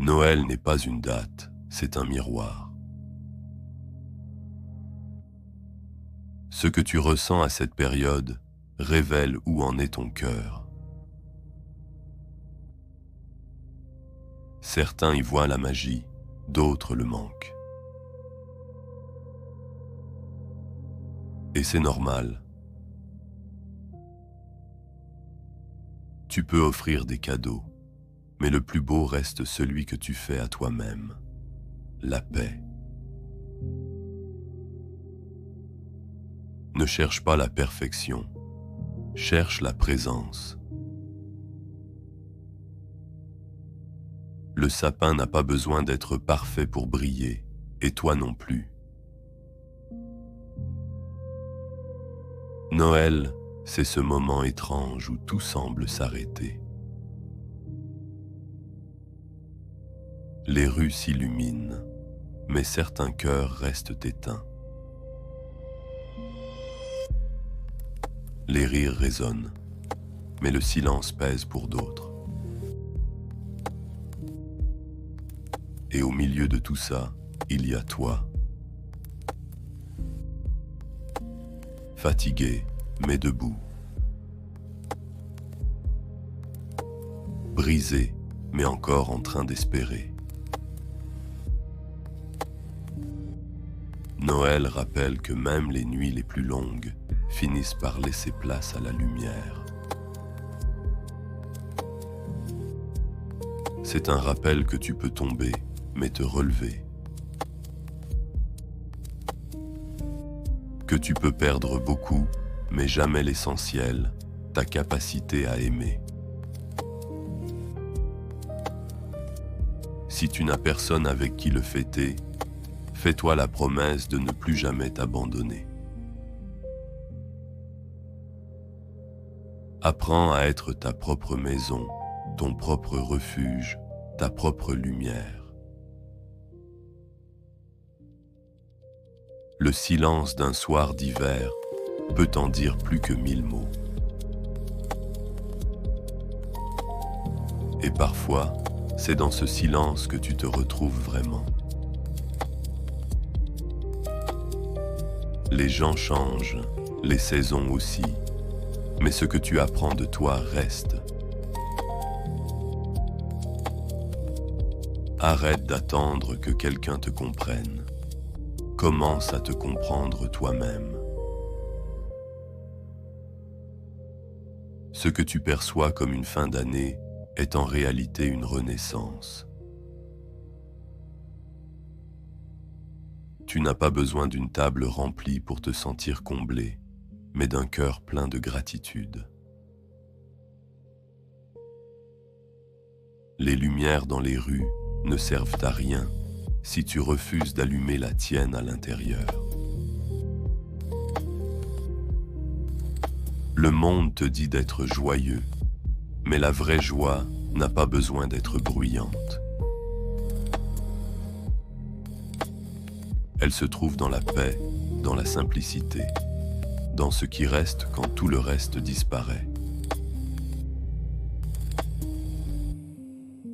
Noël n'est pas une date, c'est un miroir. Ce que tu ressens à cette période révèle où en est ton cœur. Certains y voient la magie, d'autres le manquent. Et c'est normal. Tu peux offrir des cadeaux, mais le plus beau reste celui que tu fais à toi-même, la paix. Ne cherche pas la perfection, cherche la présence. Le sapin n'a pas besoin d'être parfait pour briller, et toi non plus. Noël, c'est ce moment étrange où tout semble s'arrêter. Les rues s'illuminent, mais certains cœurs restent éteints. Les rires résonnent, mais le silence pèse pour d'autres. Et au milieu de tout ça, il y a toi. Fatigué, mais debout. Brisé, mais encore en train d'espérer. Noël rappelle que même les nuits les plus longues finissent par laisser place à la lumière. C'est un rappel que tu peux tomber, mais te relever. Que tu peux perdre beaucoup, mais jamais l'essentiel, ta capacité à aimer. Si tu n'as personne avec qui le fêter, fais-toi la promesse de ne plus jamais t'abandonner. Apprends à être ta propre maison, ton propre refuge, ta propre lumière. Le silence d'un soir d'hiver peut en dire plus que 1000 mots. Et parfois, c'est dans ce silence que tu te retrouves vraiment. Les gens changent, les saisons aussi, mais ce que tu apprends de toi reste. Arrête d'attendre que quelqu'un te comprenne. Commence à te comprendre toi-même. Ce que tu perçois comme une fin d'année est en réalité une renaissance. Tu n'as pas besoin d'une table remplie pour te sentir comblé, mais d'un cœur plein de gratitude. Les lumières dans les rues ne servent à rien si tu refuses d'allumer la tienne à l'intérieur. Le monde te dit d'être joyeux, mais la vraie joie n'a pas besoin d'être bruyante. Elle se trouve dans la paix, dans la simplicité, dans ce qui reste quand tout le reste disparaît.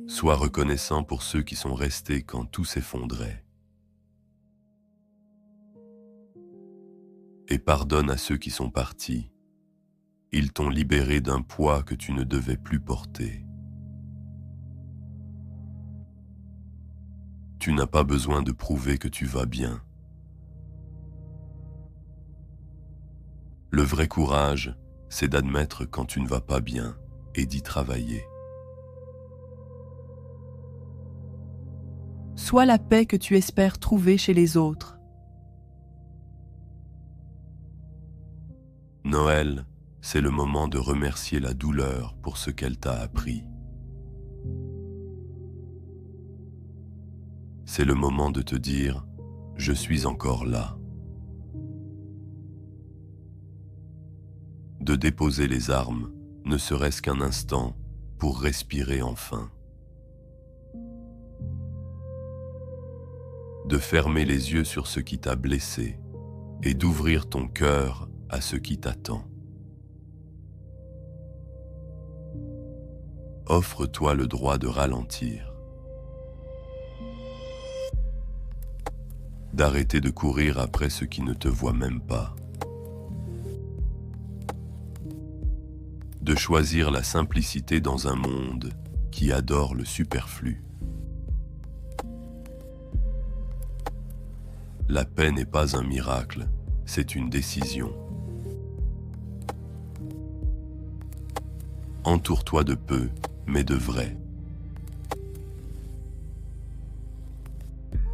Sois reconnaissant pour ceux qui sont restés quand tout s'effondrait. Et pardonne à ceux qui sont partis. Ils t'ont libéré d'un poids que tu ne devais plus porter. Tu n'as pas besoin de prouver que tu vas bien. Le vrai courage, c'est d'admettre quand tu ne vas pas bien et d'y travailler. Sois la paix que tu espères trouver chez les autres. Noël, c'est le moment de remercier la douleur pour ce qu'elle t'a appris. C'est le moment de te dire « Je suis encore là ». De déposer les armes, ne serait-ce qu'un instant, pour respirer enfin. De fermer les yeux sur ce qui t'a blessé et d'ouvrir ton cœur à ce qui t'attend. Offre-toi le droit de ralentir. d'arrêter de courir après ce qui ne te voit même pas, de choisir la simplicité dans un monde qui adore le superflu. La paix n'est pas un miracle, c'est une décision. Entoure-toi de peu, mais de vrai.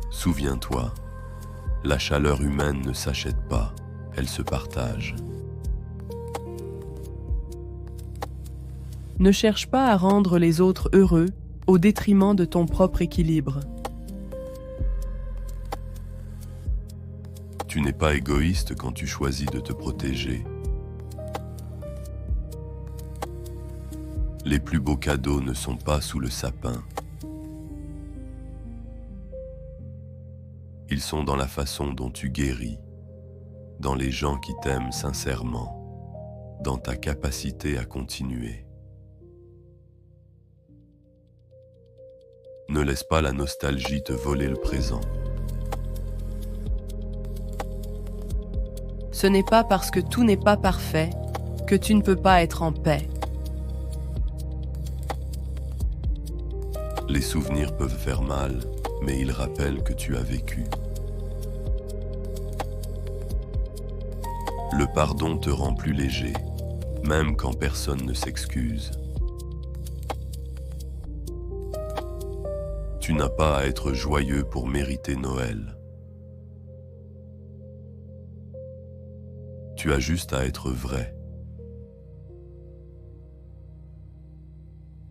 Souviens-toi, la chaleur humaine ne s'achète pas, elle se partage. Ne cherche pas à rendre les autres heureux au détriment de ton propre équilibre. Tu n'es pas égoïste quand tu choisis de te protéger. Les plus beaux cadeaux ne sont pas sous le sapin. Ils sont dans la façon dont tu guéris, dans les gens qui t'aiment sincèrement, dans ta capacité à continuer. Ne laisse pas la nostalgie te voler le présent. Ce n'est pas parce que tout n'est pas parfait que tu ne peux pas être en paix. Les souvenirs peuvent faire mal, mais ils rappellent que tu as vécu. Le pardon te rend plus léger, même quand personne ne s'excuse. Tu n'as pas à être joyeux pour mériter Noël. Tu as juste à être vrai.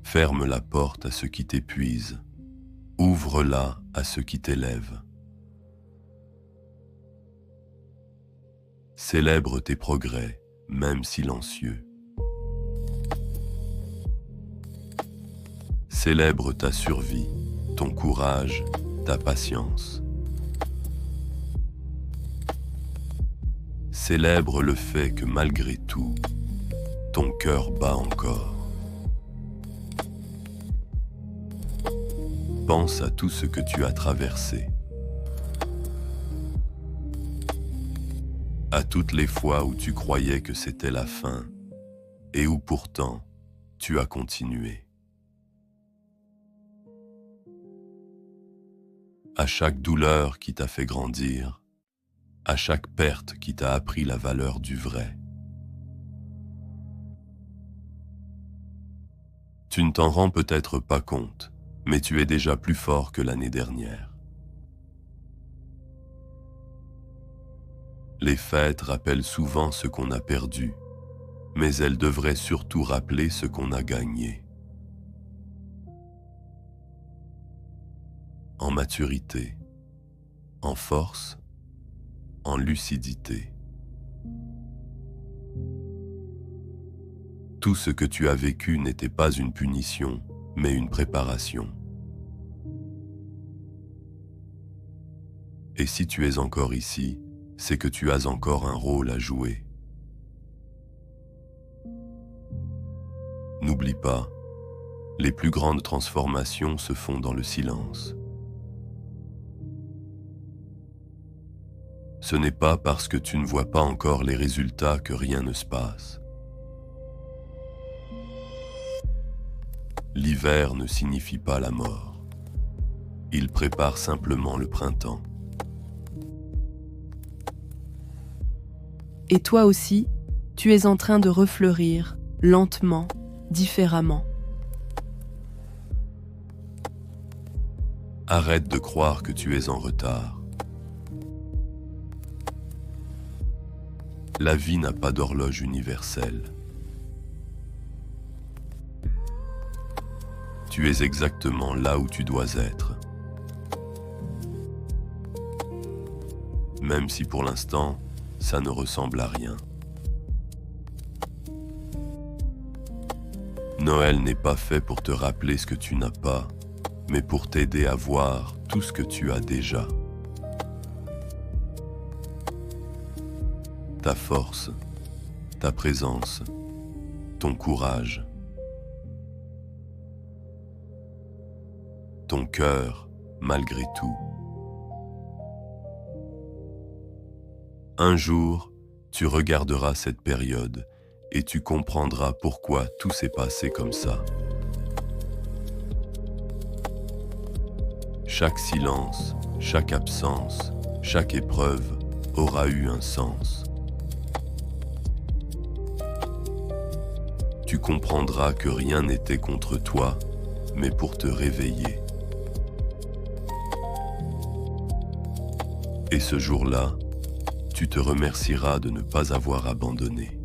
Ferme la porte à ce qui t'épuise. Ouvre-la à ce qui t'élève. Célèbre tes progrès, même silencieux. Célèbre ta survie, ton courage, ta patience. Célèbre le fait que malgré tout, ton cœur bat encore. Pense à tout ce que tu as traversé. À toutes les fois où tu croyais que c'était la fin et où pourtant tu as continué. À chaque douleur qui t'a fait grandir, à chaque perte qui t'a appris la valeur du vrai. Tu ne t'en rends peut-être pas compte, mais tu es déjà plus fort que l'année dernière. Les fêtes rappellent souvent ce qu'on a perdu, mais elles devraient surtout rappeler ce qu'on a gagné. En maturité, en force, en lucidité. Tout ce que tu as vécu n'était pas une punition, mais une préparation. Et si tu es encore ici, c'est que tu as encore un rôle à jouer. N'oublie pas, les plus grandes transformations se font dans le silence. Ce n'est pas parce que tu ne vois pas encore les résultats que rien ne se passe. L'hiver ne signifie pas la mort. Il prépare simplement le printemps. Et toi aussi, tu es en train de refleurir, lentement, différemment. Arrête de croire que tu es en retard. La vie n'a pas d'horloge universelle. Tu es exactement là où tu dois être. Même si pour l'instant, ça ne ressemble à rien. Noël n'est pas fait pour te rappeler ce que tu n'as pas, mais pour t'aider à voir tout ce que tu as déjà. Ta force, ta présence, ton courage, ton cœur malgré tout. Un jour, tu regarderas cette période et tu comprendras pourquoi tout s'est passé comme ça. Chaque silence, chaque absence, chaque épreuve aura eu un sens. Tu comprendras que rien n'était contre toi, mais pour te réveiller. Et ce jour-là, tu te remercieras de ne pas avoir abandonné,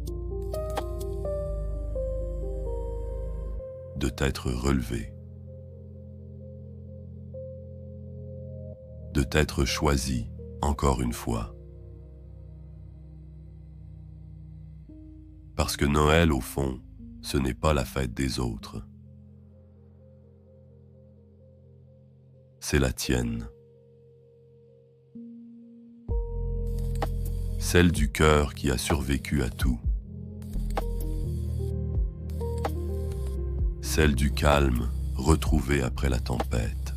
de t'être relevé, de t'être choisi encore une fois. Parce que Noël, au fond, ce n'est pas la fête des autres. C'est la tienne. Celle du cœur qui a survécu à tout. Celle du calme retrouvé après la tempête.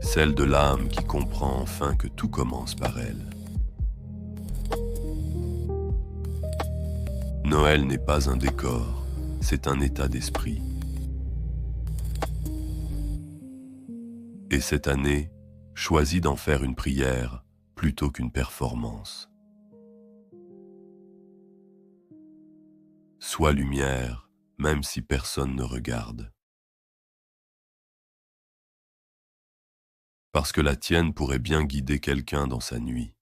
Celle de l'âme qui comprend enfin que tout commence par elle. Noël n'est pas un décor, c'est un état d'esprit. Et cette année, choisis d'en faire une prière plutôt qu'une performance. Sois lumière, même si personne ne regarde. Parce que la tienne pourrait bien guider quelqu'un dans sa nuit.